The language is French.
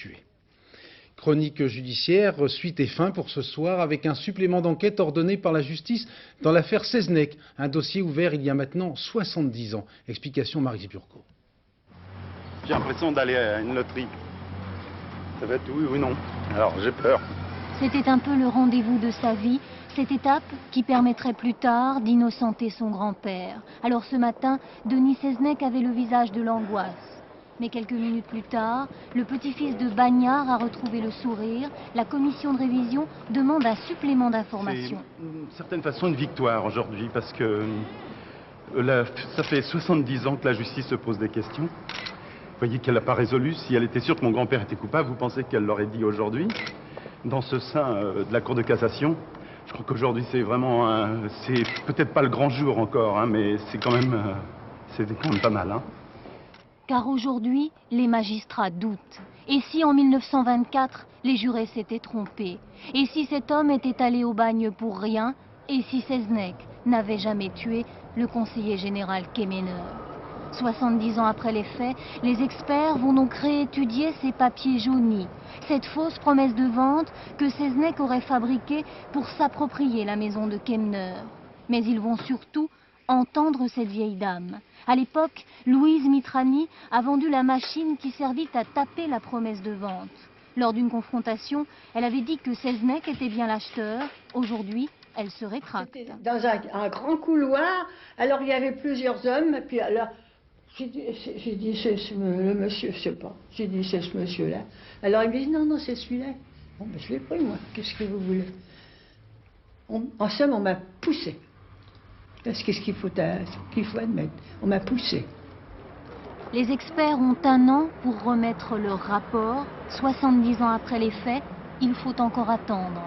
tué. Chronique judiciaire, suite et fin pour ce soir avec un supplément d'enquête ordonné par la justice dans l'affaire Seznec, un dossier ouvert il y a maintenant 70 ans. Explication Marie Burco. J'ai l'impression d'aller à une loterie. Ça va être oui ou non. Alors j'ai peur. C'était un peu le rendez-vous de sa vie, cette étape qui permettrait plus tard d'innocenter son grand-père. Alors ce matin, Denis Seznec avait le visage de l'angoisse. Mais quelques minutes plus tard, le petit-fils de Bagnard a retrouvé le sourire. La commission de révision demande un supplément d'information. C'est d'une certaine façon une victoire aujourd'hui parce que ça fait 70 ans que la justice se pose des questions. Vous voyez qu'elle n'a pas résolu. Si elle était sûre que mon grand-père était coupable, vous pensez qu'elle l'aurait dit aujourd'hui dans ce sein de la Cour de cassation? Je crois qu'aujourd'hui c'est vraiment, c'est peut-être pas le grand jour encore, hein, mais c'est quand même pas mal. Hein. Car aujourd'hui, les magistrats doutent. Et si en 1924, les jurés s'étaient trompés? Et si cet homme était allé au bagne pour rien? Et si Seznec n'avait jamais tué le conseiller général Kemener? 70 ans après les faits, les experts vont donc réétudier ces papiers jaunis, cette fausse promesse de vente que Seznec aurait fabriquée pour s'approprier la maison de Kemener. Mais ils vont surtout entendre cette vieille dame. À l'époque, Louise Mitrani a vendu la machine qui servit à taper la promesse de vente. Lors d'une confrontation, elle avait dit que Seznec était bien l'acheteur. Aujourd'hui, elle se rétracte. Dans un grand couloir, alors il y avait plusieurs hommes, puis alors j'ai dit c'est le monsieur, je sais pas. J'ai dit c'est ce monsieur-là. Alors il me dit non, c'est celui-là. Bon, ben, je l'ai pris moi, qu'est-ce que vous voulez? En somme, on m'a poussé. Parce que ce qu'il faut admettre, on m'a poussé. Les experts ont un an pour remettre leur rapport. 70 ans après les faits, il faut encore attendre.